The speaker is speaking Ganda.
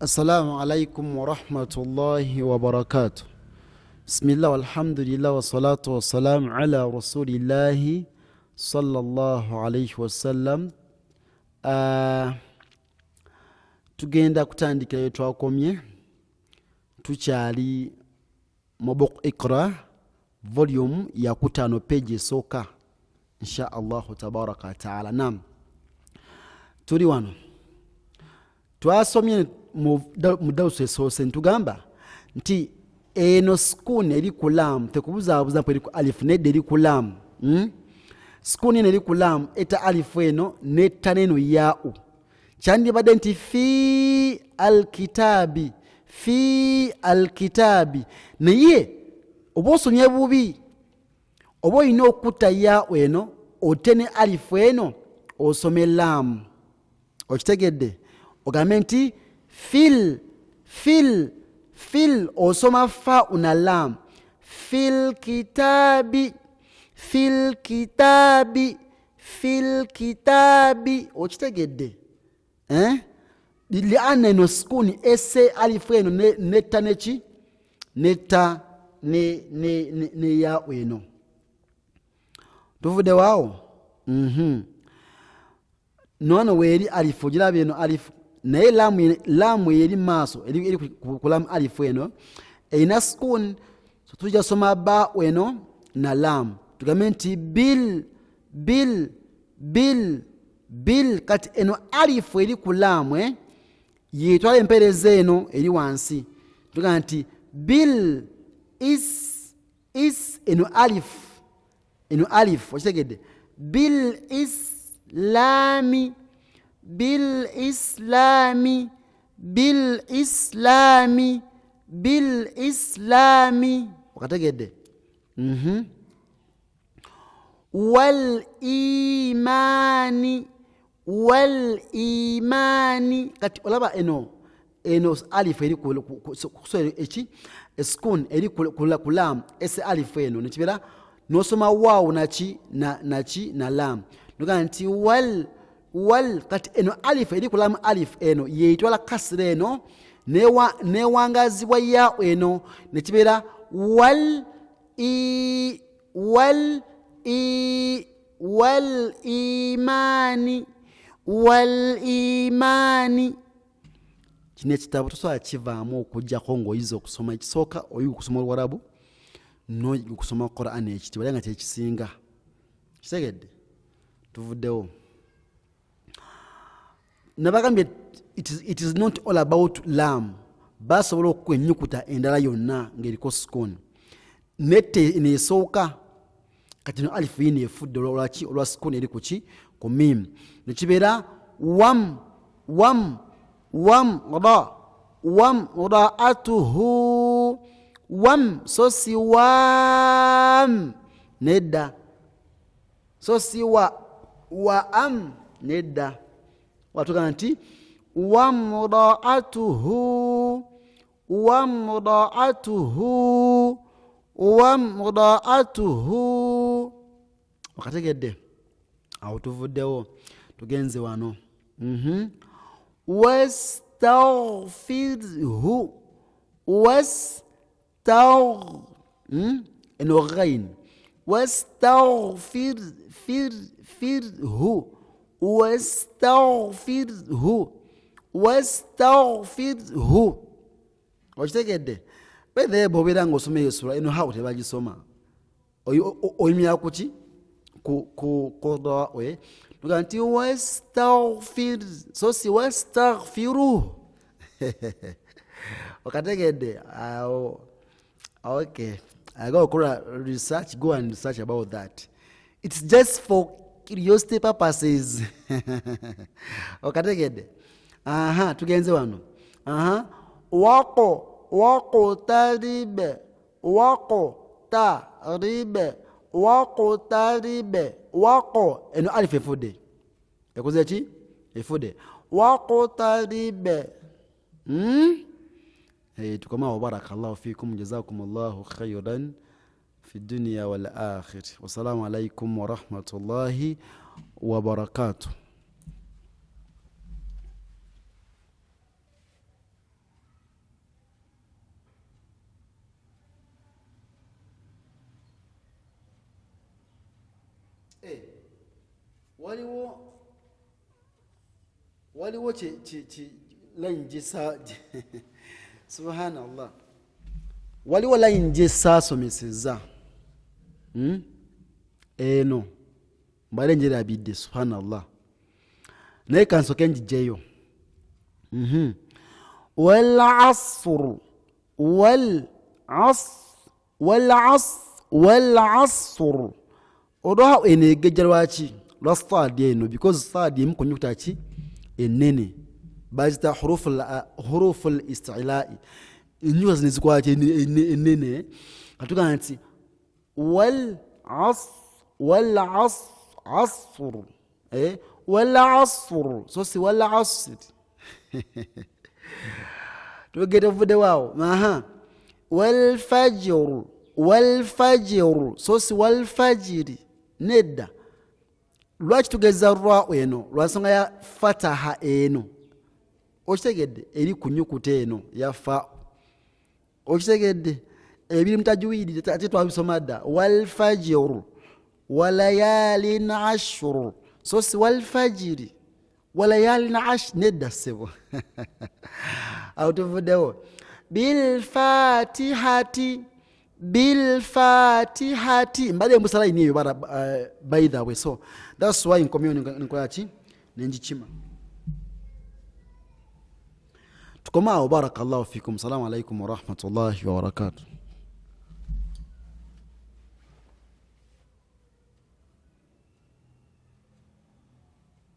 Assalamu alaikum wa rahmatullahi wa barakatuh. Bismillah walhamdulillah wa salatu wa salam ala rasulillahi sallallahu alayhi wa sallam. Tugenda kutandikira yetwakomye tukyali Mabok Iqra volume ya kutano page esoka insha Allah tabaraka taala. Nam tuli wano twasomye mu dawusu esoose ntugamba nti eno sukuni eri ku lam tekubuzaabuza mpu eri ku alif nedda eri ku lam. Sukuni eno eri ku lam eta alifu eno netta neno yau kyandibadde nti fi alkitabi naye oba osomye bubi oba olina okutta yau eno otene alifu eno osome lam. Okitegedde ogambe nti fil osoma fa una lam fil kitabi okitegedde liana eno sukuni ese alifu eno netta neki netta ne ya eno tuvudde waawo. Nono weeri alifu giraba eno alifu naye lamu eri maaso eri ku lamu alifu eno erina sukuni. So tujja soma ba eno na lam tugambe nti bil kati eno alifu eri ku lamu yetwala empeereza eno eri wansi tugambe nti bil is eno alifu okitegedde bil islami wakategedde. wal imani kati olaba eno alifu eri eki esukun eri ku lam ese alifu eno nekibeera nosoma waawu naki na lam nuga nti wal kati eno alifu eri ku lam alifu eno yeitwala kasira eno newangazibwa ya eno nekibeera wal imani. Kino ekitabo tosobola kivaamu okujjako ng'oyiza okusoma ekisooka oyiga okusoma Oluwarabu n'oyiga okusoma Qur'an ekitibwa era nga kyekisinga kitegedde. Tuvuddewo nabagambye it is not all about lam. Basobola okuwa ennyukuta endala yonna ng'eriko sukuni nette neesooka kati no alifu yini efudde olwaki olwa sukuni eri kuki ku mim nekibeera wam raatuhu so si wam nedda so si wa am nedda watugana nti wamraatuhu wakategedde. Awo tuvuddewo tugenze wano. wastaghfirhu eno ghain wastaghfirhu okitegedde. Bedhe bobeera ng'osoma esura eno hawo tebagisoma oyimira kuki ku qada we nuga nti wastaghfir so si wastaghfiru okategedde. Okay, I go research, go and research about that. It's just for curiosity purposes. Okategedde. Tugenze wano. Waqo eno alif efudde ekoze ki efudde waqtaribe. Tukoma barakallahu fikum jazakumullahu khairan fi dunya wal akhir. Wassalamu alaikum wa rahmatullahi wa barakatuh. waliwo line gisa subhanallah waliwo line gyesasomeseza eno mbale njerabidde subhanallah naye kansoke njijeyo والعصر odoha enegejja lwaki lwa stadi eno because stadi emu kunyukuta ki enene bazita hurufu al-istilai inyuka zinizikwaki enene katuga nti والعصر so si والعصر tugete vude wao والفجر so si والفجر nedda lwaki tugeza rwa eno lwansonga ya fataha eno okitegedde eri kunyukuta eno yafa okitegedde ebiri mutajwidi ate twabisoma dda والفجر وليال عشر so si والفجر وليال عشر nedda sebo autovudewo bilfatihati mbale musala iniyo bara by the way so that's why in community nkoyachi nenjichima tukomao barakallahu fikum. Assalamu alaikum wa rahmatullahi wa barakatuh.